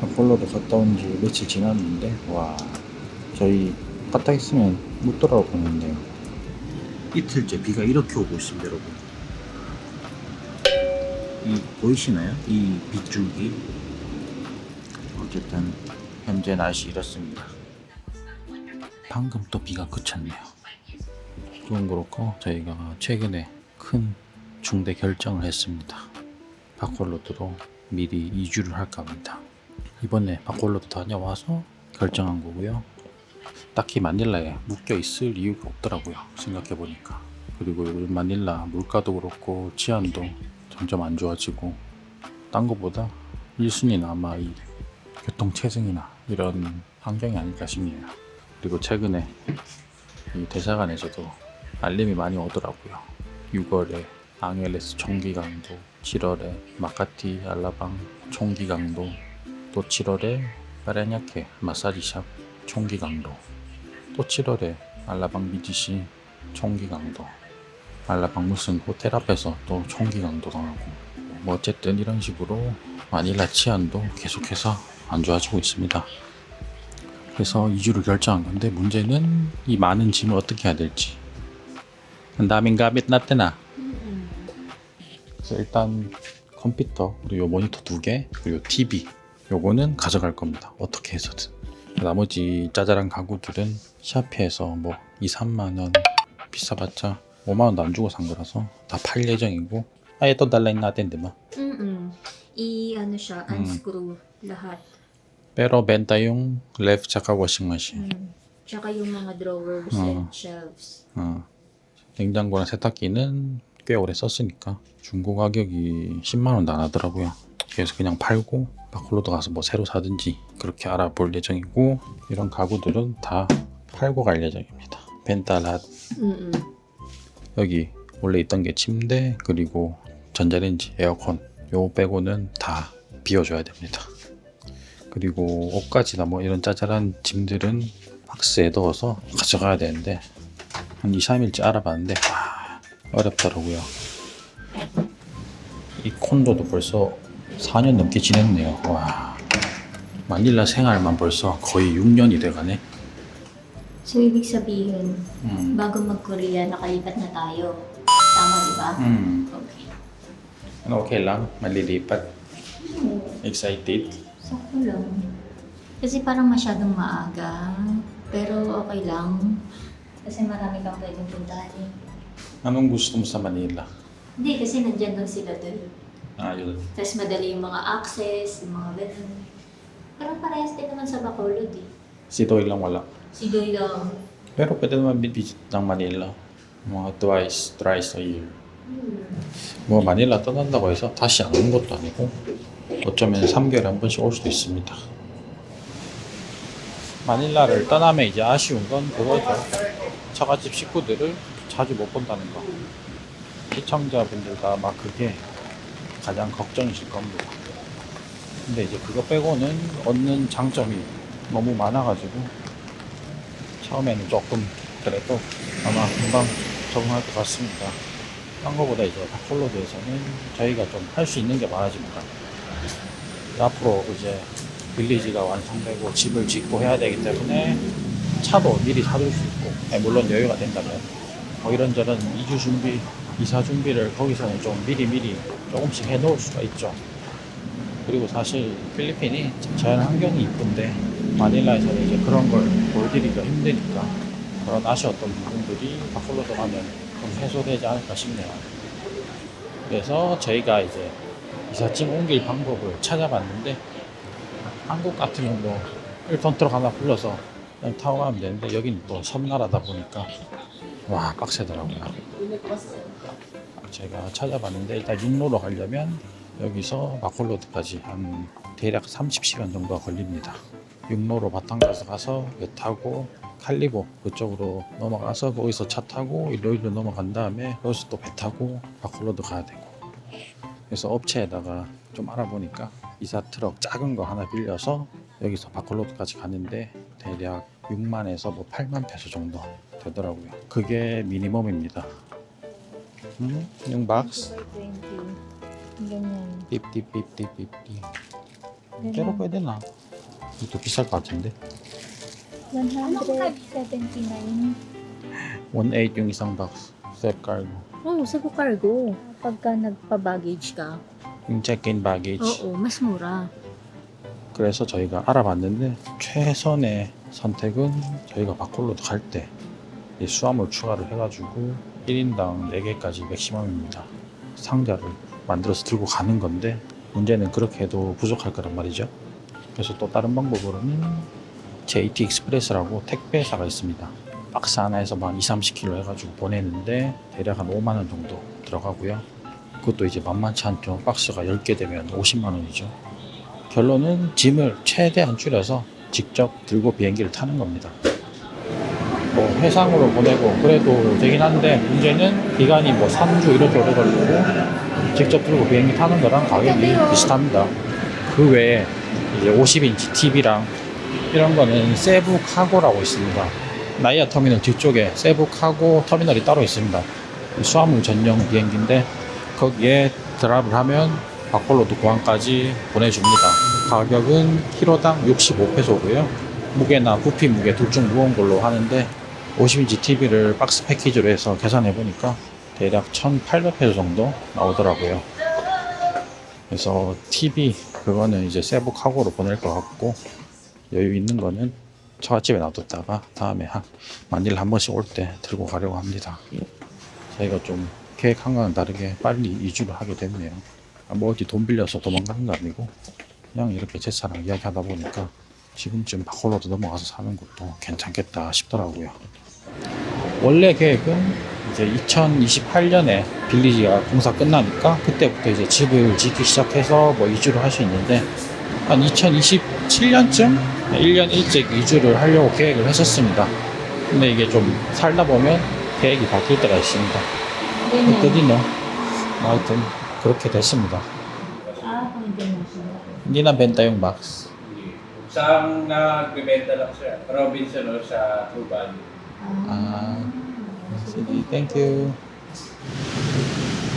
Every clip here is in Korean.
바콜로도 갔다 온 지 며칠 지났는데 와 저희 갔다 있으면 못 돌아오겠는데요. 이틀째 비가 이렇게 오고 있습니다 여러분. 이 보이시나요? 이 빗줄기. 어쨌든 현재 날씨 이렇습니다. 방금 또 비가 그쳤네요. 그건 그렇고 저희가 최근에 큰 중대 결정을 했습니다. 바콜로드로 미리 이주를 할까 합니다. 이번에 바콜로드 다녀와서 결정한 거고요. 딱히 마닐라에 묶여 있을 이유가 없더라고요. 생각해 보니까. 그리고 요즘 마닐라 물가도 그렇고 치안도 점점 안 좋아지고 딴 거보다 1순위는 아마 이 교통체증이나 이런 환경이 아닐까 싶네요. 그리고 최근에 이 대사관에서도 알림이 많이 오더라고요. 6월에 앙헬레스 총기 강도, 7월에 마카티 알라방 총기 강도, 또 7월에 파라냐케 마사지샵 총기 강도, 또 7월에 알라방 BGC 총기 강도, 알라방 무슨 호텔 앞에서 또 총기 강도 당하고, 뭐 어쨌든 이런 식으로 마닐라 치안도 계속해서 안 좋아지고 있습니다. 그래서 이주를 결정한 건데 문제는 이 많은 짐을 어떻게 해야 될지. Ang daming gamit natin ah. 그래서 일단 컴퓨터 그리고 모니터 2개 그리고 TV 요거는 가져갈 겁니다. 어떻게 해서든. 나머지 짜잘한 가구들은 샤피에서 뭐 2, 3만원 비싸봤자 5만원도 안 주고 산 거라서 다 팔 예정이고. 아예 또 달라인 natin diba? I-ano siya, unscrew lahat. Pero benta yung left tsaka washing machine. Tsaka yung mga drawers and shelves. 냉장고랑 세탁기는 꽤 오래 썼으니까 중고 가격이 10만원도 안 하더라고요. 그래서 그냥 팔고 바콜로드 가서 뭐 새로 사든지 그렇게 알아볼 예정이고, 이런 가구들은 다 팔고 갈 예정입니다. 벤탈랏. 여기 원래 있던 게 침대 그리고 전자레인지, 에어컨 요 빼고는 다 비워줘야 됩니다. 그리고 옷가지나 뭐 이런 짜잘한 짐들은 박스에 넣어서 가져가야 되는데 한 2, 3일째 알아봤는데 어렵더라고요. 이 콘도도 벌써 4년 넘게 지냈네요. 와, 마닐라 생활만 벌써 거의 6년이 돼가네. So, ibig sabihin, bago mag-Korea, nakalipat na tayo. Tama, di ba? Okay. Ano, okay lang? Malilipat? Excited? Sakto lang. Kasi parang masyadong maaga. Pero okay lang. Kasi marami kang pwedeng puntahan eh. Anong gusto mo sa Manila? Hindi, kasi nandyan lang sila doon. Yun. Tapos madali yung mga access, yung mga ganun. Parang parehas din naman sa Bacolod eh. Si Toy lang wala. Si Doy lang. Pero pwede naman visit ng Manila. mga twice, thrice a year. 뭐 마닐라 떠난다고 해서 다시 안 오는 것도 아니고 어쩌면 3개월에 한 번씩 올 수도 있습니다. 마닐라를 떠나면 이제 아쉬운 건 그거죠. 처갓집 식구들을 자주 못 본다는 거. 시청자분들과 막 그게 가장 걱정이실 겁니다. 근데 이제 그거 빼고는 얻는 장점이 너무 많아가지고 처음에는 조금 그래도 아마 금방 적응할 것 같습니다. 딴 거보다 이제 바콜로드에서는 저희가 좀 할 수 있는 게 많아집니다. 앞으로 이제 빌리지가 완성되고 집을 짓고 해야 되기 때문에 차도 미리 사둘 수 있고, 물론 여유가 된다면 뭐 이런저런 이주 준비, 이사 준비를 거기서는 좀 미리 조금씩 해 놓을 수가 있죠. 그리고 사실 필리핀이 자연 환경이 이쁜데 마닐라에서는 이제 그런 걸 보여드리기가 힘드니까 그런 아쉬웠던 부분들이 바콜로드 가면 좀 해소되지 않을까 싶네요. 그래서 저희가 이제 이삿짐 옮길 방법을 찾아봤는데, 한국 같으면 뭐 1톤 트럭 하나 불러서 그냥 타고 가면 되는데 여긴 또 섬나라다 보니까 와 빡세더라고요. 제가 찾아봤는데 일단 육로로 가려면 여기서 바콜로드까지 한 대략 30시간 정도가 걸립니다. 육로로 바탕가스 가서 배 타고 칼리보 그쪽으로 넘어가서 거기서 차 타고 일로일로 넘어간 다음에 여기서 또 배 타고 바콜로드 가야 되고. 그래서 업체에다가 좀 알아보니까 이사 트럭 작은 거 하나 빌려서 여기서 바콜로드까지 가는데 대략 6만에서 뭐 8만 페소 정도 되더라고요. 그게 미니멈입니다. yung box? 20. Ganyan. 50. Pero pwede na. Ito 비쌀 것 같은데. 179. 1.8 yung isang box. Set cargo. Oo, sa cargo. Pagka nagpa-baggage ka. yung check-in baggage. Oo, mas mura. 그래서 저희가 알아봤는데 최선의 선택은 저희가 바콜로드 갈 때 수화물 추가를 해가지고 1인당 4개까지 맥시멈입니다. 상자를 만들어서 들고 가는 건데 문제는 그렇게 해도 부족할 거란 말이죠. 그래서 또 다른 방법으로는 JT 익스프레스라고 택배사가 있습니다. 박스 하나에서 한 20-30kg 해가지고 보내는데 대략 한 5만원 정도 들어가고요. 그것도 이제 만만치 않죠. 박스가 10개 되면 50만원이죠. 결론은 짐을 최대한 줄여서 직접 들고 비행기를 타는 겁니다. 뭐 해상으로 보내고 그래도 되긴 한데 문제는 기간이 뭐 3주 이렇게 오래 걸리고 직접 들고 비행기 타는 거랑 가격이 비슷합니다. 그 외에 이제 50인치 TV랑 이런 거는 세부 카고라고 있습니다. 나이아 터미널 뒤쪽에 세부 카고 터미널이 따로 있습니다. 수화물 전용 비행기인데 거기에 드랍을 하면 바콜로드 공항까지 보내줍니다. 가격은 키로당 65페소고요. 무게나 부피 무게 둘 중 무거운 걸로 하는데 50인치 TV를 박스 패키지로 해서 계산해 보니까 대략 1,800페소 정도 나오더라고요. 그래서 TV 그거는 이제 세부 카고로 보낼 것 같고 여유 있는 거는 처갓집에 놔뒀다가 다음에 마닐라 한 번씩 올 때 들고 가려고 합니다. 저희가 좀 계획한 거는 다르게 빨리 이주를 하게 됐네요. 뭐 어디 돈 빌려서 도망가는 거 아니고 그냥 이렇게 제 차랑 이야기하다 보니까 지금쯤 바콜로드 넘어가서 사는 것도 괜찮겠다 싶더라고요. 원래 계획은 이제 2028년에 빌리지가 공사 끝나니까 그때부터 이제 집을 짓기 시작해서 뭐 이주를 할 수 있는데 한 2027년쯤 1년 일찍 이주를 하려고 계획을 했었습니다. 근데 이게 좀 살다 보면 계획이 바뀔 때가 있습니다. 그때는 하여튼 그렇게 됐습니다. Hindi na benta yung box. Saan nagbebenta lang siya? Robinson o sa True Value? Sige, thank you.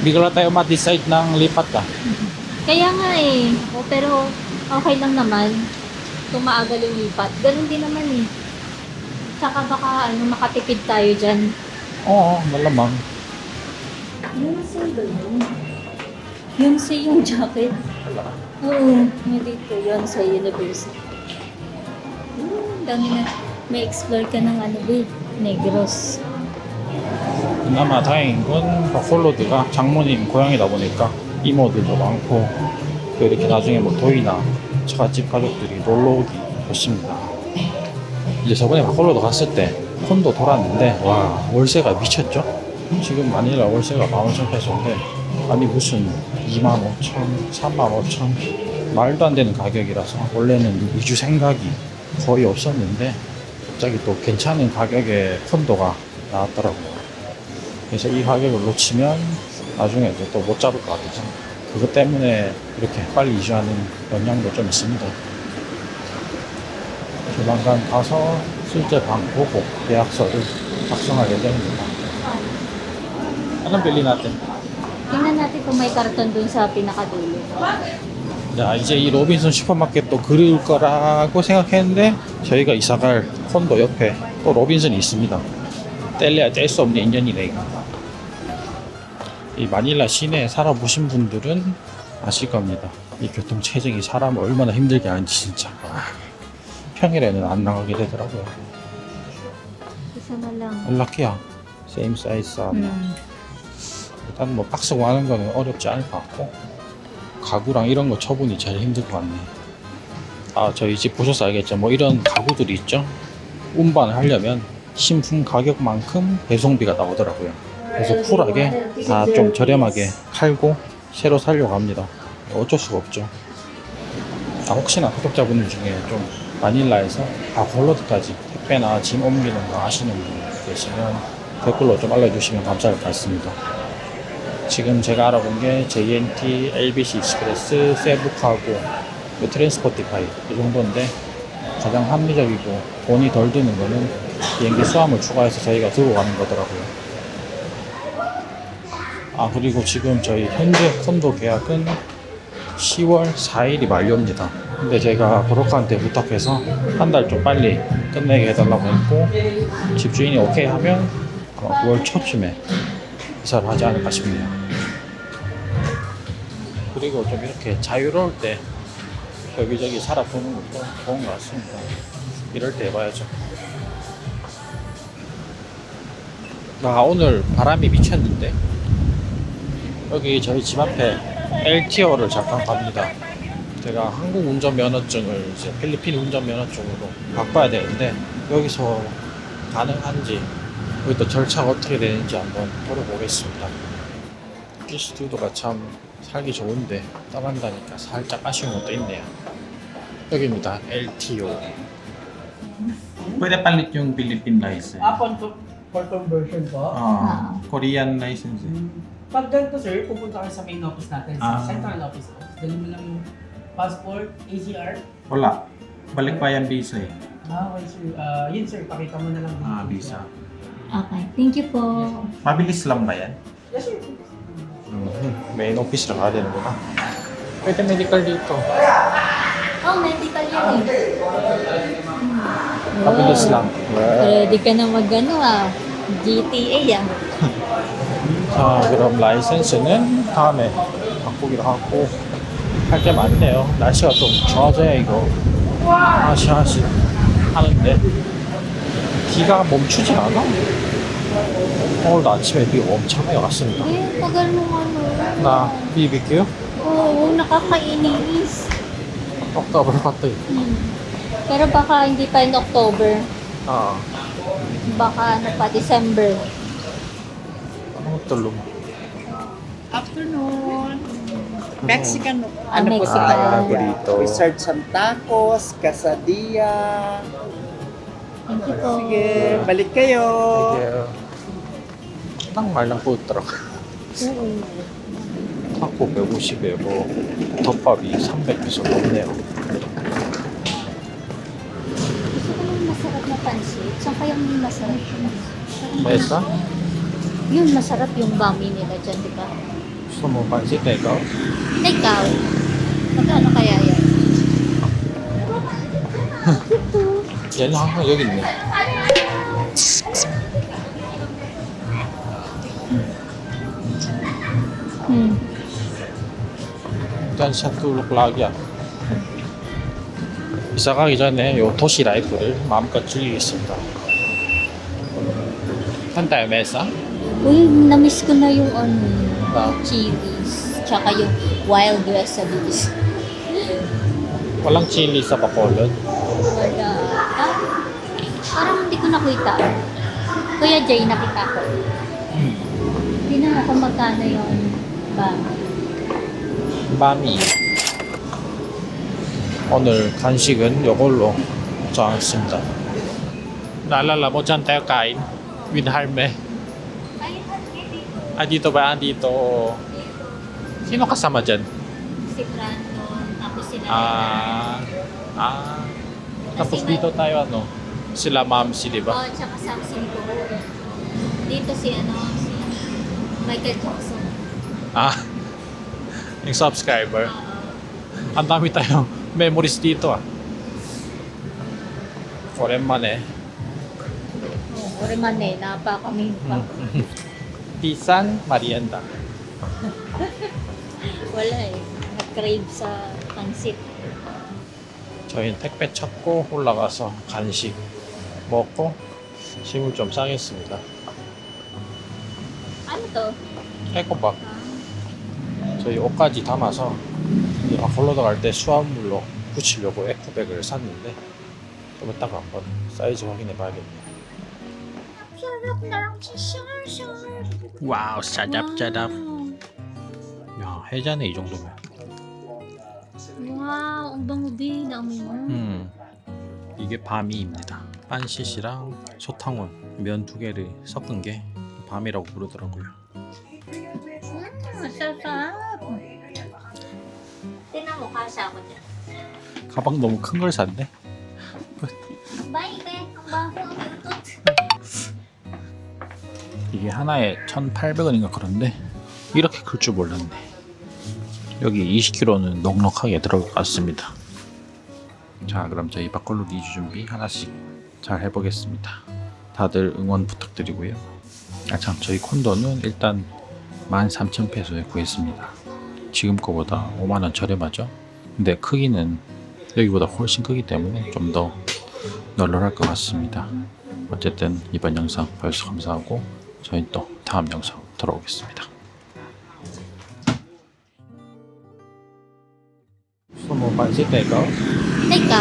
Hindi ko lang tayo ma-decide ng lipat ka. Kaya nga eh. O, pero okay lang naman. Kung maaga lumipat. Ganun din naman eh. Tsaka baka makatipid tayo dyan. Oo, malamang. Yonsei ba yun? Yonsei yung jacket. Oo, dito Yonsei University. Dami na. May explore ka ng Negros. 그나마 다행인 건 바콜로드가 장모님 고향이다 보니까 이모들도 많고 또 이렇게 나중에 뭐 도이나 처갓집 가족들이 놀러 오기 좋습니다. 이제 저번에 바콜로드 갔을 때 콘도 돌았는데 와 월세가 미쳤죠? 지금 마닐라 월세가 15,000페소인데 아니 무슨 25,000, 35,000 말도 안 되는 가격이라서 원래는 이주 생각이 거의 없었는데 갑자기 또 괜찮은 가격의 콘도가 나왔더라고요. 그래서 이 가격을 놓치면 나중에 또 못 잡을 것 같아서 그것 때문에 이렇게 빨리 이주하는 영향도 좀 있습니다. 조만간 가서 실제 방 보고 계약서를 작성할 예정입니다. Anong bili natin? Tingnan natin kung may karton dun sa pinakadulo. 자, 이제 이 로빈슨 슈퍼마켓도 그리울 거라고 생각했는데 저희가 이사갈 콘도 옆에 또 로빈슨이 있습니다. 뗄래야 뗄 수 없는 인연이네 이거. 이 마닐라 시내에 살아보신 분들은 아실 겁니다. 이 교통체증이 사람을 얼마나 힘들게 하는지 진짜 평일에는 안 나가게 되더라고요. Isa na lang. 연락해요. Same size 일단 뭐 박스 구하는 거는 어렵지 않을 것 같고 가구랑 이런 거 처분이 제일 힘들 것 같네. 아, 저희 집 보셔서 알겠죠? 뭐 이런 가구들이 있죠? 운반을 하려면 신품 가격만큼 배송비가 나오더라고요. 그래서 쿨하게 다 좀 저렴하게 팔고 새로 살려고 합니다. 어쩔 수가 없죠. 아, 혹시나 구독자분들 중에 좀 마닐라에서 바콜로드까지 택배나 짐 옮기는 거 아시는 분 계시면 댓글로 좀 알려주시면 감사할 것 같습니다. 지금 제가 알아본 게 JNT, LBC 익스프레스, 세부카고, 트랜스포티파이 이 정도인데 가장 합리적이고 돈이 덜 드는 거는 비행기 수화물 추가해서 저희가 들고 가는 거더라고요. 아, 그리고 지금 저희 현재 콘도 계약은 10월 4일이 만료입니다. 근데 제가 브로커한테 부탁해서 한 달 좀 빨리 끝내게 해달라고 했고 집주인이 오케이 하면 9월 초쯤에 이사를 하지 않을까 싶네요. 그리고 좀 이렇게 자유로울 때 여기저기 살아보는 것도 좋은 것 같습니다. 이럴 때 해봐야죠. 오늘 바람이 미쳤는데 여기 저희 집 앞에 LTO를 잠깐 갑니다. 제가 한국 운전면허증을 이제 필리핀 운전면허증으로 바꿔야 되는데 여기서 가능한지 여기 또 절차가 어떻게 되는지 한번 물어보겠습니다. 이스튜디오가 참 살기 좋은데 떠난다니까 살짝 아쉬운 것도 있네요. 여기입니다. LTO. Pwede palit yung Philippine license. For conversion po. Korean license. Pag ganito sir, pupunta kayo sa main office natin, Ah. sa central office. Dali mo lang yung passport, ACR. Wala. Balik pa yan visa eh. Okay sir. Yun sir, pakita mo na lang. Visa. Okay, thank you po. Mabilis lang ba yan? Yes sir. Main office na ka dinugunan. Pwede medical dito. Oh, medical yan eh. Mabilis lang. Ready ka na mag-ano GTA 자, 그럼 라이센스는 다음에 바꾸기로 하고 할 게 많네요. 날씨가 좀 좋아져야 이거 하시하시 하는데 비가 멈추지 않아? 오늘도 아침에 비가 엄청나게 왔습니다. Eh, tagal mo 나 비비게요? Oo, nakakainis. October pa to eh. Pero baka hindi pa in October. 아, Baka ano pa, December. anong tulong? Afternoon. Mexican, Ah, ano po Mexican. tayo? burrito. We serve some tacos, quesadilla. Thank you po. Sige, balik kayo. 딱 말랑 food truck. 타코 150에고 덮밥이 300peso 넘네요. Gusto ko ng masarap na pansit. Saan kaya may masarap? Mesa? Yun, masarap yung bami nila dyan, di ba? gusto mo pansit na ikaw? Ikaw, magkano kaya yan? 얘는 항상 여기 있네. 일단 샤투룩 락이야. 이사 가기 전에 요 도시 라이프를 마음껏 즐기겠습니다. 한달 메사? Uy, na-miss ko na yung Ah. chilies. Tsaka yung wild recipes. Walang chili sa Bacolod. Wala. Parang hindi ko nakita. Kuya Jay, nakita ko. Hindi na ako magkano yung bami. 마미. 오늘 간식은 요걸로 정했습니다. Naalala mo dyan tayo kain with Harme. Dito ba? Dito. Sino kasama dyan? Si Brandon, tapos sila. Tapos dito tayo sila Mamsi, di ba? Oh, tsaka Samson ko. Dito si si Michael Jackson. Yung subscriber. Ang dami tayong memories dito 오랜만에. 오랜만에 나빠 kami pa. 비싼 마리엔다. Wala eh. Nag-crave sa pansit. 저희는 택배 찾고 올라가서 간식 먹고 짐을 좀 싸겠습니다. Ano to? 에코박. 저희 옷까지 담아서 바콜로도 갈 때 수화물로 붙이려고 에코백을 샀는데 좀 이따가 한번 사이즈 확인해 봐야겠네요. 와우, 짜잡짜잡. 야, 해자네 이 정도면. Wow, ang bango din. Naamoy mo. 이게 바미입니다. 빤시시랑 소탕원 면 2개를 섞은 게 바미라고 부르더라고요. Masarap. Tingnan mo, kasha ako dyan. 가방 너무 큰 걸 샀네. Bye, be. Ang baho, ang utot. 이게 하나에 1,800원인가 그런데 이렇게 클 줄 몰랐네. 여기 20kg는 넉넉하게 들어갈 것 같습니다. 자, 그럼 저희 바꿔로 2주 준비 하나씩 잘 해보겠습니다. 다들 응원 부탁드리고요. 참, 저희 콘도는 일단 13,000페소에 구했습니다. 지금 거보다 5만원 저렴하죠? 근데 크기는 여기보다 훨씬 크기 때문에 좀 더 널널할 것 같습니다. 어쨌든 이번 영상 봐주셔서 감사하고 저희 또 다음 영상 돌아오겠습니다. Gusto mo pansit ikaw? Ikaw?